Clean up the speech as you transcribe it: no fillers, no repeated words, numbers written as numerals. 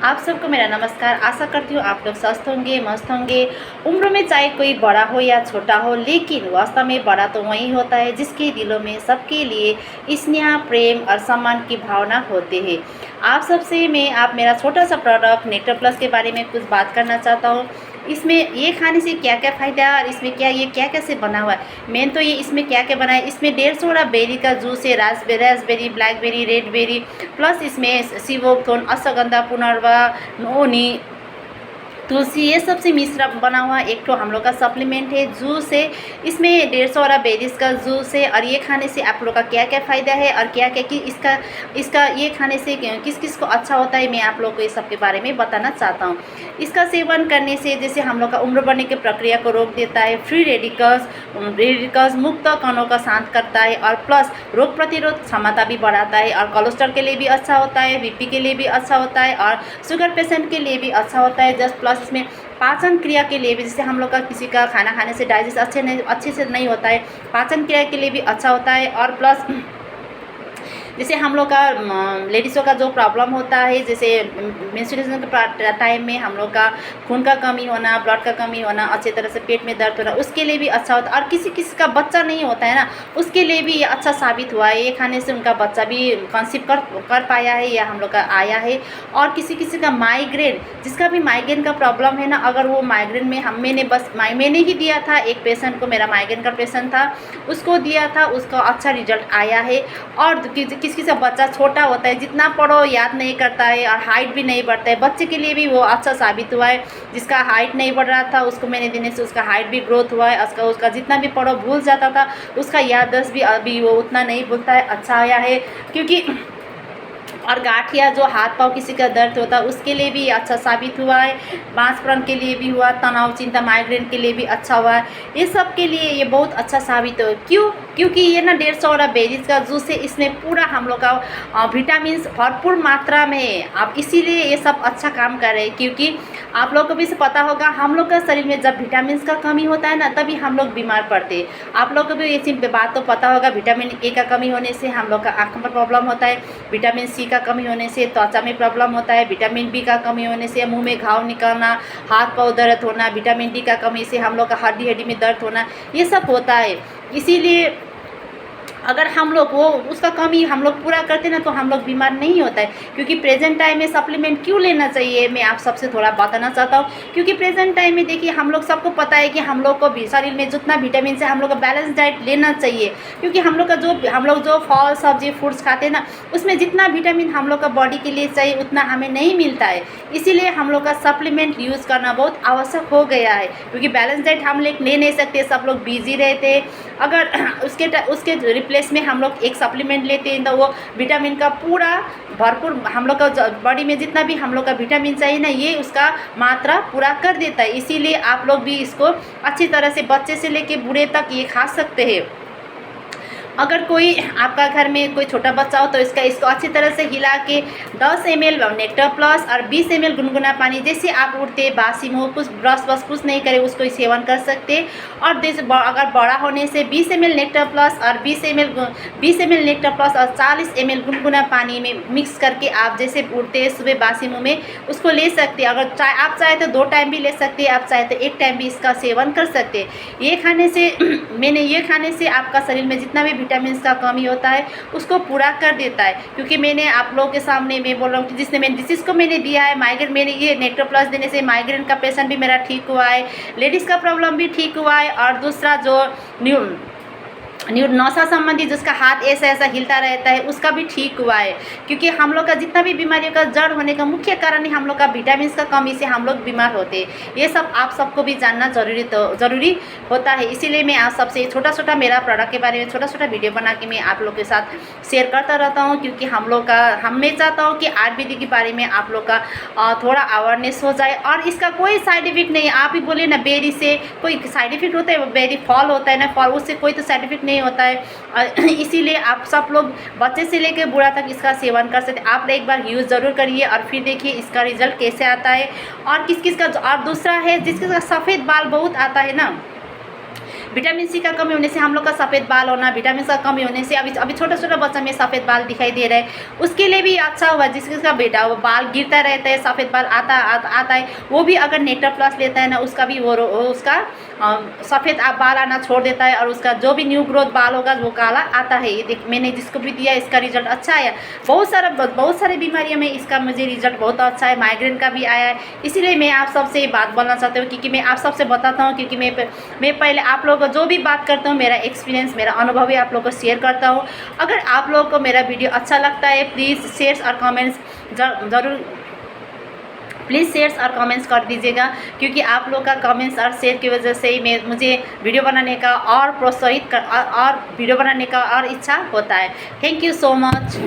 आप सबको मेरा नमस्कार। आशा करती हूँ आप लोग स्वस्थ होंगे, मस्त होंगे। उम्र में चाहे कोई बड़ा हो या छोटा हो, लेकिन वास्तव में बड़ा तो वही होता है जिसके दिलों में सबके लिए स्नेह, प्रेम और सम्मान की भावना होते हैं। आप सबसे मैं आप मेरा छोटा सा प्रोडक्ट नेक्टर प्लस के बारे में कुछ बात करना चाहता हूँ। इसमें ये खाने से क्या क्या फ़ायदा है और इसमें क्या ये क्या कैसे बना हुआ है। मेन तो ये इसमें क्या क्या बना है, इसमें 150 बेरी का जूस है, रास्पबेरी, ब्लैकबेरी, रेडबेरी, प्लस इसमें सिवोक्थोन, अश्वगंधा, पुनर्वा, नोनी, तुलसी, ये सब से मिश्रण बना हुआ एक तो हम लोग का सप्लीमेंट है, जूस है। इसमें 150 वाला बेरीज का जूस है। और ये खाने से आप लोग का क्या क्या फ़ायदा है और क्या क्या कि इसका ये खाने से किस किस को अच्छा होता है, मैं आप लोग को ये सब के बारे में बताना चाहता हूँ। इसका सेवन करने से जैसे हम लोग का उम्र बढ़ने की प्रक्रिया को रोक देता है, फ्री रेडिकल्स मुक्त कणों का शांत करता है, और प्लस रोग प्रतिरोध क्षमता भी बढ़ाता है, और कोलेस्ट्रॉल के लिए भी अच्छा होता है, बीपी के लिए भी अच्छा होता है, और शुगर पेशेंट के लिए भी अच्छा होता है। जस्ट प्लस इसमें पाचन क्रिया के लिए भी, जैसे हम लोग का किसी का खाना खाने से डाइजेस्ट अच्छे से नहीं होता है, पाचन क्रिया के लिए भी अच्छा होता है। और प्लस जैसे हम लोग का लेडीज़ों का जो प्रॉब्लम होता है, जैसे मेंस्ट्रुएशन के टाइम में हम लोग का खून का कमी होना, ब्लड का कमी होना, अच्छी तरह से पेट में दर्द होना, उसके लिए भी अच्छा होता है। और किसी किसी का बच्चा नहीं होता है ना, उसके लिए भी ये अच्छा साबित हुआ है। ये खाने से उनका बच्चा भी कंसीव कर पाया है या हम लोग का आया है। और किसी किसी का माइग्रेन, जिसका भी माइग्रेन का प्रॉब्लम है ना, अगर वो माइग्रेन में मैंने ही दिया था एक पेशेंट को, मेरा माइग्रेन का पेशेंट था, उसको दिया था, उसका अच्छा रिजल्ट आया है। और किसी से बच्चा छोटा होता है, जितना पढ़ो याद नहीं करता है, और हाइट भी नहीं बढ़ता है, बच्चे के लिए भी वो अच्छा साबित हुआ है। जिसका हाइट नहीं बढ़ रहा था, उसको मैंने देने से उसका हाइट भी ग्रोथ हुआ है। उसका जितना भी पढ़ो भूल जाता था, उसका याददाश्त भी अभी वो उतना नहीं भूलता है, अच्छा आया है। क्योंकि और गांठिया जो हाथ पाँव किसी का दर्द होता है, उसके लिए भी अच्छा साबित हुआ है। बांसपन के लिए भी हुआ, तनाव, चिंता, माइग्रेन के लिए भी अच्छा हुआ है। ये सब के लिए ये बहुत अच्छा साबित हो। क्योंकि ये ना 150 वाला बेरीज का जूस है, इसमें पूरा हम लोग का विटामिन भरपूर मात्रा में है। आप इसीलिए ये सब अच्छा काम कर रहे हैं। क्योंकि आप लोग को भी पता होगा, हम लोग का शरीर में जब विटामिन का कमी होता है ना, तभी हम लोग बीमार पड़ते हैं। आप लोग को भी ये बात तो पता होगा, विटामिन ए का कमी होने से हम लोग का आँखों पर प्रॉब्लम होता है, विटामिन सी का कमी होने से त्वचा में प्रॉब्लम होता है, विटामिन बी का कमी होने से मुंह में घाव निकलना, हाथ पाँव दर्द होना, विटामिन डी का कमी से हम लोग का हड्डी में दर्द होना, ये सब होता है। इसीलिए अगर हम लोग वो उसका कमी हम लोग पूरा करते ना, तो हम लोग बीमार नहीं होता है। क्योंकि प्रेजेंट टाइम में सप्लीमेंट क्यों लेना चाहिए, मैं आप सबसे थोड़ा बताना चाहता हूँ। क्योंकि प्रेजेंट टाइम में देखिए, हम लोग सबको पता है कि हम लोग को भी शरीर में जितना विटामिन है, हम लोग का बैलेंस डाइट लेना चाहिए। क्योंकि हम लोग जो फल सब्जी फ्रूट्स खाते हैं ना, उसमें जितना विटामिन हम लोग का बॉडी के लिए चाहिए, उतना हमें नहीं मिलता है। इसीलिए हम लोग का सप्लीमेंट यूज़ करना बहुत आवश्यक हो गया है। क्योंकि बैलेंस डाइट हम लोग ले नहीं सकते, सब लोग बिजी रहते हैं। अगर उसके रिप्लेस में हम लोग एक सप्लीमेंट लेते हैं, तो वो विटामिन का पूरा भरपूर हम लोग का बॉडी में जितना भी हम लोग का विटामिन चाहिए ना, ये उसका मात्रा पूरा कर देता है। इसीलिए आप लोग भी इसको अच्छी तरह से, बच्चे से लेके बूढ़े तक ये खा सकते हैं। अगर कोई आपका घर में कोई छोटा बच्चा हो, तो इसको अच्छी तरह से हिला के 10 ml नेक्टर प्लस और 20 ml गुनगुना पानी, जैसे आप उठते बासी मुँह कुछ ब्रश कुछ नहीं करे, उसको सेवन कर सकते। और अगर बड़ा होने से 20 ml नेक्टर प्लस और 20 ml नेक्टर प्लस और 40 ml गुनगुना पानी में मिक्स करके आप जैसे उठते हैं सुबह बासी मुँह में, उसको ले सकते हैं। अगर आप चाहे तो 2 टाइम भी ले सकते हैं, आप चाहे तो 1 टाइम भी इसका सेवन कर सकते हैं। ये खाने से आपका शरीर में जितना भी विटामिन का कमी होता है, उसको पूरा कर देता है। क्योंकि मैंने आप लोगों के सामने मैं बोल रहा हूँ कि जिसको मैंने दिया है माइग्रेन, मैंने ये नेक्टर प्लस देने से माइग्रेन का पेशेंट भी मेरा ठीक हुआ है, लेडीज़ का प्रॉब्लम भी ठीक हुआ है। और दूसरा जो नौसा संबंधी जिसका हाथ ऐसा हिलता रहता है, उसका भी ठीक हुआ है। क्योंकि हम लोग का जितना भी बीमारियों का जड़ होने का मुख्य कारण ही हम लोग का विटामिन का कमी से हम लोग बीमार होते हैं। ये सब आप सबको भी जानना ज़रूरी होता है। इसीलिए मैं आप सबसे छोटा मेरा प्रोडक्ट के बारे में छोटा वीडियो बना के मैं आप लोग के साथ शेयर करता रहता हूँ। क्योंकि मैं चाहता हूँ कि आयुर्वेदिक के बारे में आप लोग का थोड़ा अवेयरनेस हो जाए। और इसका कोई साइड इफेक्ट नहीं है। आप ही बोले ना, बेरी से कोई साइड इफेक्ट होता है, बेरी फल होता है ना, फल, उससे कोई तो साइड इफेक्ट नहीं होता है। इसीलिए आप सब लोग बच्चे से लेकर बूढ़ा तक इसका सेवन कर सकते हैं। आप एक बार यूज़ ज़रूर करिए और फिर देखिए इसका रिजल्ट कैसे आता है। और किस किस का, और दूसरा है जिसका सफ़ेद बाल बहुत आता है ना, विटामिन सी का कमी होने से हम लोग का सफ़ेद बाल होना, विटामिन का कमी होने से अभी अभी छोटा छोटा बच्चा में सफ़ेद बाल दिखाई दे रहा है, उसके लिए भी अच्छा हुआ। जिसका बेटा वो बाल गिरता रहता है, सफ़ेद बाल आता है, वो भी अगर नेक्टर प्लस लेता है ना, उसका भी वो उसका सफ़ेद बाल आना छोड़ देता है और उसका जो भी न्यू ग्रोथ बाल होगा वो काला आता है। ये देख मैंने जिसको भी दिया इसका रिजल्ट अच्छा आया। बहुत सारे बीमारियों में इसका मुझे रिजल्ट बहुत अच्छा है, माइग्रेन का भी आया है। इसीलिए मैं आप सबसे ये बात बोलना चाहती हूँ, क्योंकि मैं आप सबसे बताता हूँ, क्योंकि मैं पहले आप लोगों को जो भी बात करता हूँ मेरा एक्सपीरियंस, मेरा अनुभव ही आप लोगों को शेयर करता हूँ। अगर आप लोगों को मेरा वीडियो अच्छा लगता है प्लीज़ शेयर्स और कमेंट्स ज़रूर प्लीज़ शेयर्स और कमेंट्स कर दीजिएगा, क्योंकि आप लोग का कमेंट्स और शेयर की वजह से ही मुझे वीडियो बनाने का और प्रोत्साहित और वीडियो बनाने का और इच्छा होता है। Thank you so much.